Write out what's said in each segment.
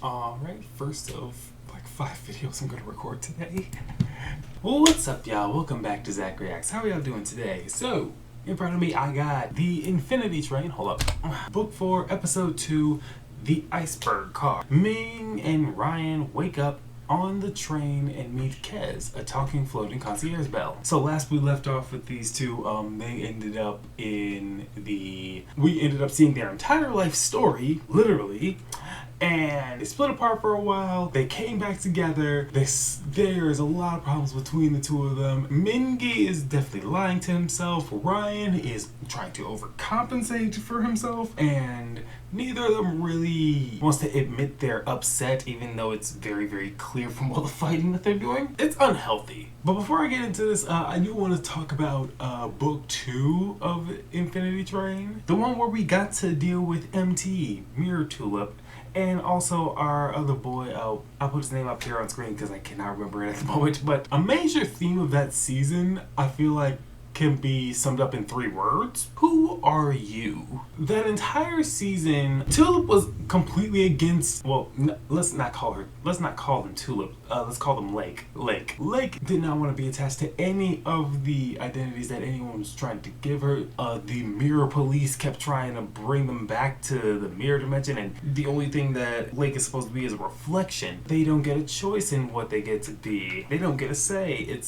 Alright, first of like 5 videos I'm gonna record today. Well, what's up, y'all? Welcome back to ZachReacts. How are y'all doing today? So, in front of me I got the Infinity Train. Hold up. Book 4, Episode 2, The Iceberg Car. Ming and Ryan wake up on the train and meet Kez, a talking floating concierge bell. So last we left off with these two, we ended up seeing their entire life story, literally, and they split apart for a while. They came back together. There's a lot of problems between the two of them. Ming Gi is definitely lying to himself. Ryan is trying to overcompensate for himself, and neither of them really wants to admit they're upset, even though it's very, very clear from all the fighting that they're doing. It's unhealthy. But before I get into this, I do want to talk about book 2 of Infinity Train. The one where we got to deal with MT, Mirror Tulip, and also our other boy. I'll put his name up here on screen because I cannot remember it at the moment. But a major theme of that season, I feel like, can be summed up in 3 words. Who are you? That entire season, Tulip was completely against, well, let's not call them Tulip. Let's call them Lake. Lake did not want to be attached to any of the identities that anyone was trying to give her. The mirror police kept trying to bring them back to the mirror dimension, and the only thing that Lake is supposed to be is a reflection. They don't get a choice in what they get to be. They don't get a say.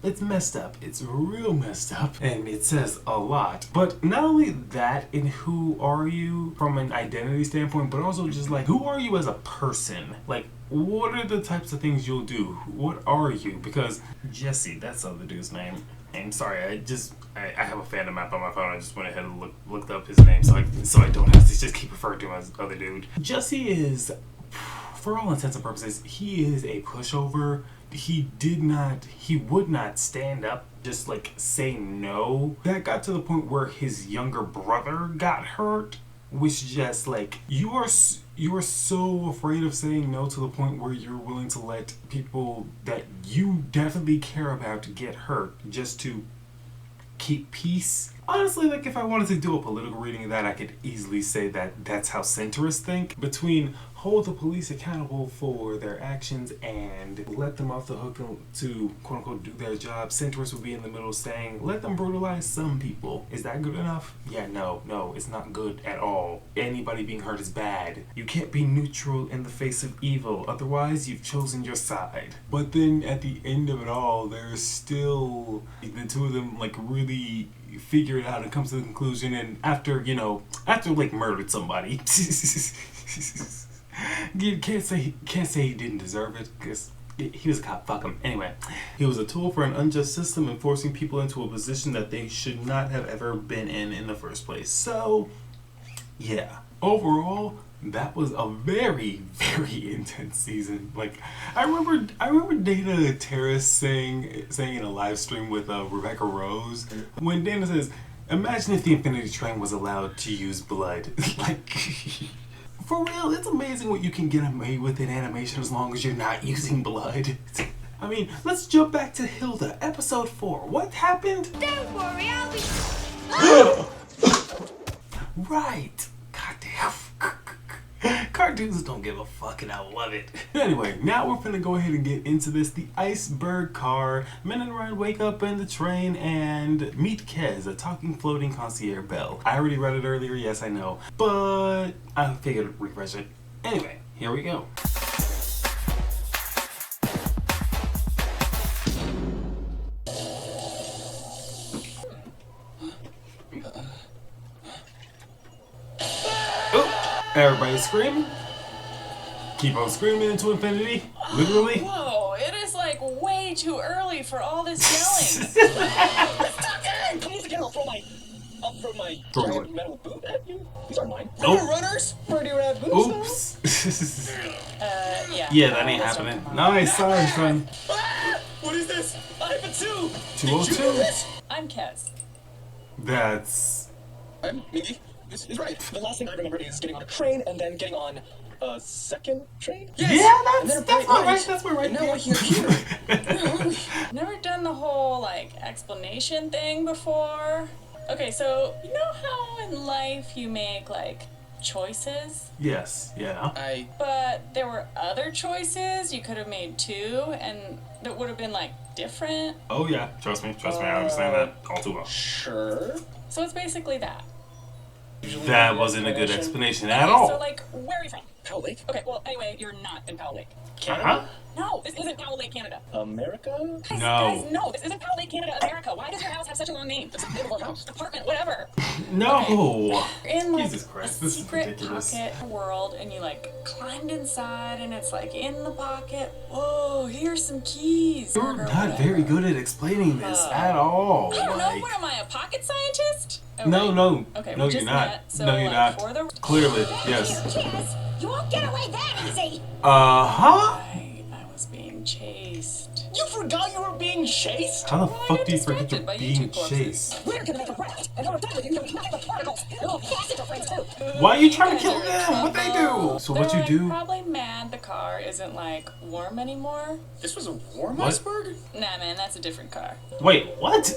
It's messed up. It's real messed up, and it says a lot. But not only that, in who are you from an identity standpoint, but also just like, who are you as a person? Like, what are the types of things you'll do? What are you? Because Jesse, that's the other dude's name. I'm sorry, I have a fandom map on my phone. I just went ahead and looked up his name so I don't have to just keep referring to him as other dude. Jesse is, for all intents and purposes, he is a pushover. He would not stand up, just like say no. That got to the point where his younger brother got hurt, which just like, you are so afraid of saying no to the point where you're willing to let people that you definitely care about get hurt just to keep peace. Honestly, like, if I wanted to do a political reading of that, I could easily say that that's how centrists think. Between hold the police accountable for their actions and let them off the hook to quote unquote do their job, centrists would be in the middle saying, let them brutalize some people. Is that good enough? Yeah, no, it's not good at all. Anybody being hurt is bad. You can't be neutral in the face of evil, otherwise you've chosen your side. But then at the end of it all, there's still the two of them like really figure it out and comes to the conclusion, and after like murdered somebody. You can't say he didn't deserve it, because he was a cop. Fuck him. Anyway, he was a tool for an unjust system and forcing people into a position that they should not have ever been in the first place. So yeah, overall, that was a very, very intense season. Like, I remember Dana Terrace saying in a live stream with Rebecca Rose, when Dana says, imagine if the Infinity Train was allowed to use blood. Like, for real, it's amazing what you can get away with in animation as long as you're not using blood. I mean, let's jump back to Hilda, episode 4. What happened? Don't worry, I'll be... Right. Goddamn. Cartoons don't give a fuck, and I love it. Anyway, now we're gonna go ahead and get into this. The Iceberg Car. Min and Ryan wake up in the train and meet Kez, a talking floating concierge bell. I already read it earlier, yes I know, but I figured I'd refresh it. Anyway, here we go. Everybody screaming. Keep on screaming into infinity. Literally. Whoa, it is like way too early for all this yelling. Stop it! Please again, I'll throw my giant metal boot at you. These aren't mine. Nope. We're runners. Pretty rad boots. Oops. Yeah. Yeah, that ain't happening. Nice, sorry, son. Ah! What is this? I have a 2. 202. Did you know this? I'm Kez. That's... I'm Ming Gi. This is right. The last thing I remember is getting on a train and then getting on a second train? Yes. Yeah, that's what right. And now we're here. Where are we? Never done the whole, like, explanation thing before. Okay, so, you know how in life you make, like, choices. Yes, yeah. But there were other choices. You could have made 2, and that would have been like different. Oh yeah, trust me, I understand that all too well. Sure. So it's basically that. That wasn't a good explanation at Okay, all. So like, where are you from? Powell Lake? Okay, well anyway, you're not in Powell Lake. Canada? No, this isn't Powell Lake, Canada. America? Guys, no, this isn't Powell Lake, Canada, America. Why does your house have such a long name? It's the name of our house. Apartment, whatever. No. You're in like Jesus Christ, a this is secret ridiculous. pocket world, and you like climbed inside, and it's like in the pocket. Whoa, here's some keys. You're not very good at explaining this at all. I don't know. Like, What am I, a pocket scientist? Oh, no, right. no. Okay, No, we you're just not. met, so, No, you're like, not. for the... Clearly, yes. Cheers. You won't get away that easy. Huh? I was being chased. You forgot you were being chased? How the Well, I fuck got do you forget distracted you're by being YouTube corpses. chased? We're gonna make a raft, and when we're done with you, you'll be nothing but particles. And little passenger friends too. Why are you trying to guys kill are in them? What they trouble. do? So They're, what you like, do? Probably mad the car isn't like warm anymore. This was a warm What? iceberg? Nah, man, that's a different car. Wait, what?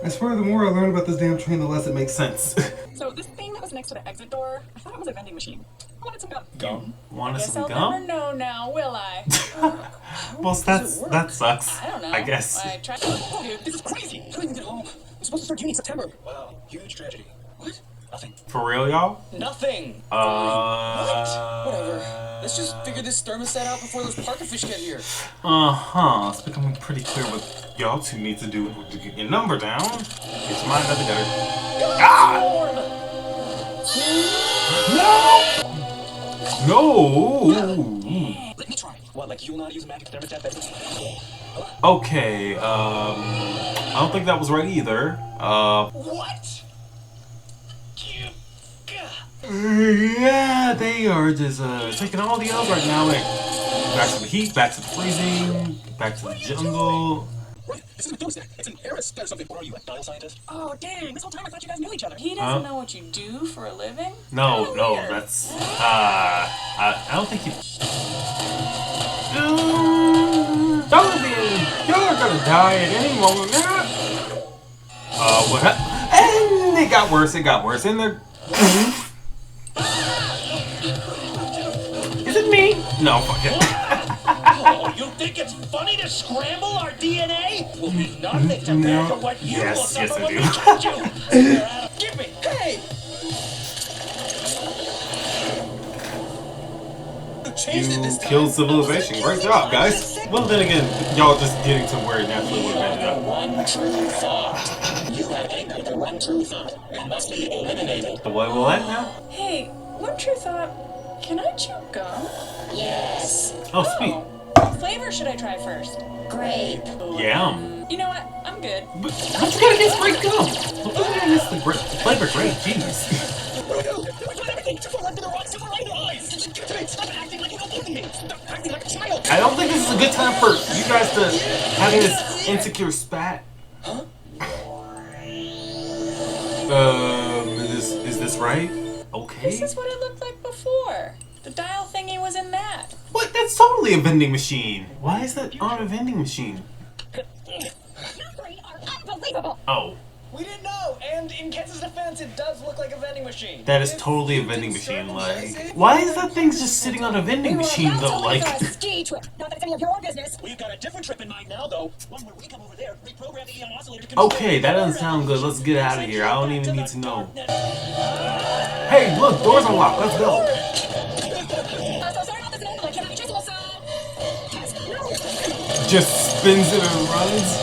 I swear the more I learn about this damn train, the less it makes sense. So this thing that was next to the exit door, I thought it was a vending machine. I wanted some gum. Gum? Wanted Guess some I'll never gum? know now, will I? Well, that sucks. I don't know. I guess. I tried. Dude, This is crazy! How do you get home? We're supposed to start uni in September. Wow, huge tragedy. What? Nothing. For real, y'all? Nothing! Whatever. Let's just figure this thermostat out before those parker fish get here. It's becoming pretty clear what y'all two need to do to get your number down. Get your mind out together. Ah! No! No! Let me try. What, like you'll not use a magic thermostat that's... Okay, I don't think that was right either. What? Yeah, they are just taking all the L's right now. Like, back to the heat, back to the freezing, back to the jungle. Right, this isn't a thermostat. It's an aerostat or something. What are you, a dial scientist? Oh, dang. This whole time I thought you guys knew each other. He doesn't know what you do for a living? No, Kinda no, weird. that's I don't think you. Y'all are gonna die at any moment now. What happened? And it got worse. And they're. Is it me? No, fuck it. Oh, you think it's funny to scramble our DNA? Will be nothing compared to what you will suffer I when do. we catch you. Give me. Hey! You changed it this You time. killed civilization. Great job, guys. Well, then again, y'all just getting to where it naturally would have ended up. One true thought. You have anchored the one true thought. It must be eliminated. The what will that now? Hey, one true thought. Can I chew gum? Yes. Oh, sweet. What flavor should I try first? Grape. Yum. You know what? I'm good. But you gotta get straight gum. Look at this, the flavor great. Jeez. What do we do? We tried everything. Super right to the rock, super right to the eyes. Get to me. Stop acting like you don't believe in me. Stop acting like a child. I don't think this is a good time for you guys to having this insecure spat. Huh? Is this right? Okay. This is what it looked like before. The dial thingy was in that. What? That's totally a vending machine. Why is that on a vending machine? You three are unbelievable. Oh, We didn't know, and in Kenz's defense, it does look like a vending machine. that is If totally a you vending can machine. circumcise Like, it- why is that thing just sitting on a vending We were machine about to though? leave Like, on a ski trip. Not that it's any of your business. We've got a different trip in mind now, though. One where we come over there, reprogram the eon oscillator to control. okay, that doesn't sound good. Let's get out of here. I don't even need to know. Hey, look, doors are locked. Let's go. So sorry about this name, but can I be truthful, so... Just spins it and runs.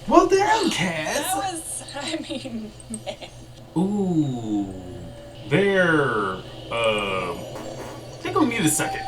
Well, damn, That Kaz. was, I mean, man. Ooh, there. Take a need a second.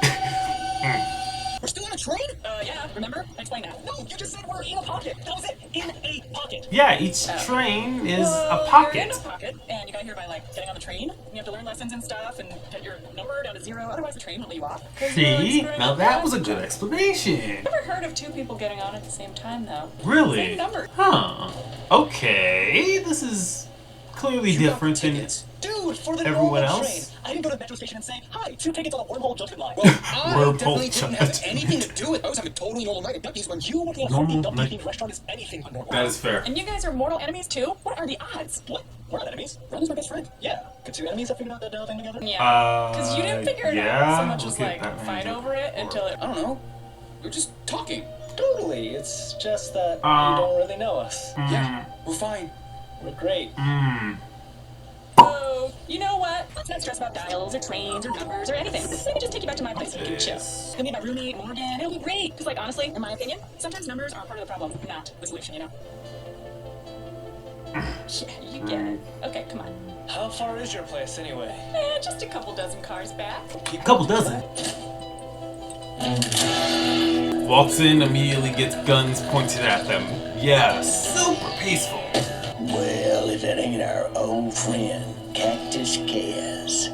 We're still on a train? Yeah, remember? Explain that. No, you just said we're in a pocket. That was it. In a pocket. Yeah, each train is a You're in pocket. a pocket, and you got here by, like, getting on the train. You have to learn lessons and stuff, and get your number down to 0, otherwise the train will let you off. 'Cause you're, like, See, screwing now up that fast. was a good explanation. Never heard of 2 people getting on at the same time, though. Really? Same number. Huh. Okay, this is clearly You got different than. tickets. Dude, Dude, for the everyone normal else? train, I didn't go to the metro station and say, hi, 2 tickets on the wormhole junction line. Well, I Wormhole definitely didn't have chat. anything to do with it. I was having a totally normal night at Ducky's when You working at Normal a Dumpy night. themed restaurant is anything but normal. That is fair. And you guys are mortal enemies too? What are the odds? What? We're not enemies. Ren is my best friend. Yeah. Could 2 enemies have figured out that thing together? Yeah. Because you didn't figure it yeah, out so much as okay, like Batman fight joke. over it Or- until it. I don't know. We're just talking. Totally. It's just that you don't really know us. Yeah, we're fine. We're great. Oh, you know what? Let's not stress about dials or trains or numbers or anything. Let me just take you back to my place and we can chill. Yes. You'll meet my roommate, Morgan. It'll be great. Because, like, honestly, in my opinion, sometimes numbers are part of the problem, not the solution, you know? Yeah, you get it. Okay, come on. How far is your place anyway? Just a couple dozen cars back. Couple dozen. Walks in, immediately gets guns pointed at them. Yeah, super peaceful. Well, if that ain't our old friend, Cactus Chaos.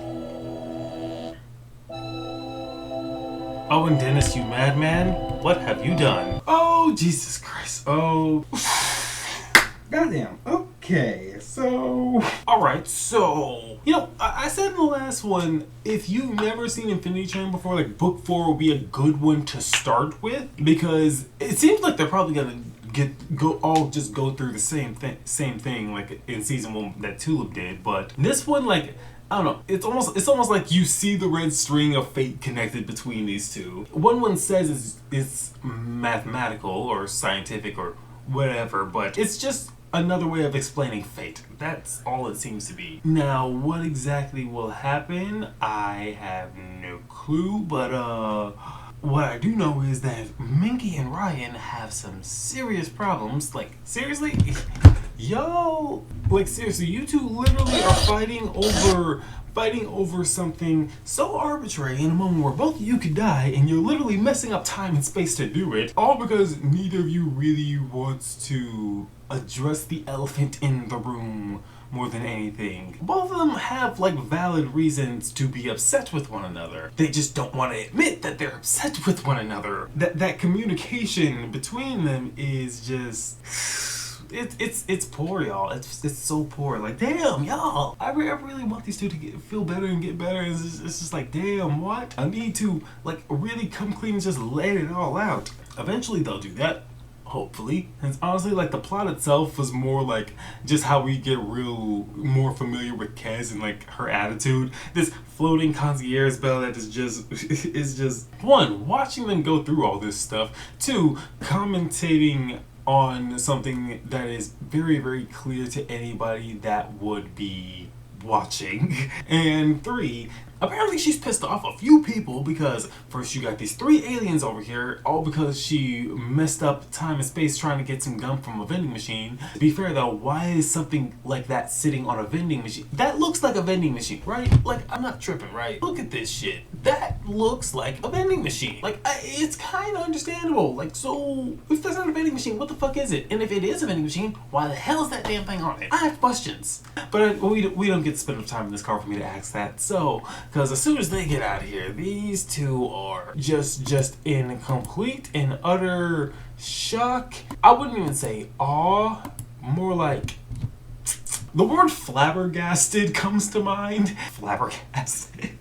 Oh, and Dennis, you madman, what have you done? Oh, Jesus Christ. Oh. Goddamn. Okay, so. Alright, so. You know, I said in the last one, if you've never seen Infinity Train before, like, book 4 will be a good one to start with. Because it seems like they're probably gonna go through the same thing like in season 1 that Tulip did. But this one, like, I don't know. It's almost like you see the red string of fate connected between these two. One says it's mathematical or scientific or whatever, but it's just another way of explaining fate. That's all it seems to be. Now, what exactly will happen? I have no clue, but what I do know is that Ming Gi and Ryan have some serious problems. Like, seriously? Yo, like, seriously, you two literally are fighting over something so arbitrary in a moment where both of you could die, and you're literally messing up time and space to do it, all because neither of you really wants to address the elephant in the room more than anything. Both of them have, like, valid reasons to be upset with one another. They just don't want to admit that they're upset with one another. That communication between them is just... It's poor, y'all. It's so poor. Like, damn, y'all. I really want these two to feel better and get better. It's just like, damn, what? I need to, like, really come clean and just let it all out. Eventually, they'll do that. Hopefully. And honestly, like, the plot itself was more like just how we get more familiar with Kez and, like, her attitude. This floating concierge bell that is just one, watching them go through all this stuff. 2, commentating on something that is very, very clear to anybody that would be watching. And 3, apparently she's pissed off a few people because first you got these 3 aliens over here, all because she messed up time and space trying to get some gum from a vending machine. To be fair though, why is something like that sitting on a vending machine? That looks like a vending machine, right? Like, I'm not tripping, right? Look at this shit. That looks like a vending machine. Like, it's kind of understandable. Like, so if that's not a vending machine, what the fuck is it? And if it is a vending machine, why the hell is that damn thing on it? I have questions. But we don't get to spend enough time in this car for me to ask that. So, because as soon as they get out of here, these two are just in complete and utter shock. I wouldn't even say awe, more like the word flabbergasted comes to mind. Flabbergasted.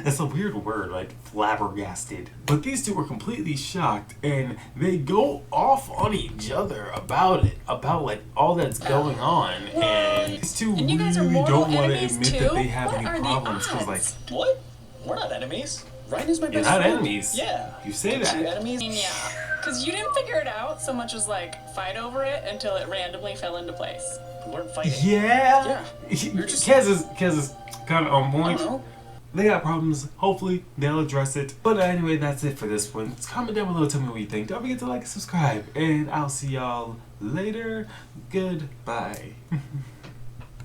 That's a weird word, like flabbergasted. But these two are completely shocked and they go off on each other about it, about like all that's going on. And these two And you guys are really mortal don't want to enemies admit too? that they have What any are the problems because, like, odds? What? We're not enemies. Ryan is my you're best not friend. enemies. Yeah. You say 2 that. enemies? Yeah. Because you didn't figure it out so much as like fight over it until it randomly fell into place. We weren't fighting. Yeah. You're just- Kez is kind of on I point. don't know. They got problems. Hopefully, they'll address it. But anyway, that's it for this one. Comment down below, tell me what you think. Don't forget to like and subscribe. And I'll see y'all later. Goodbye.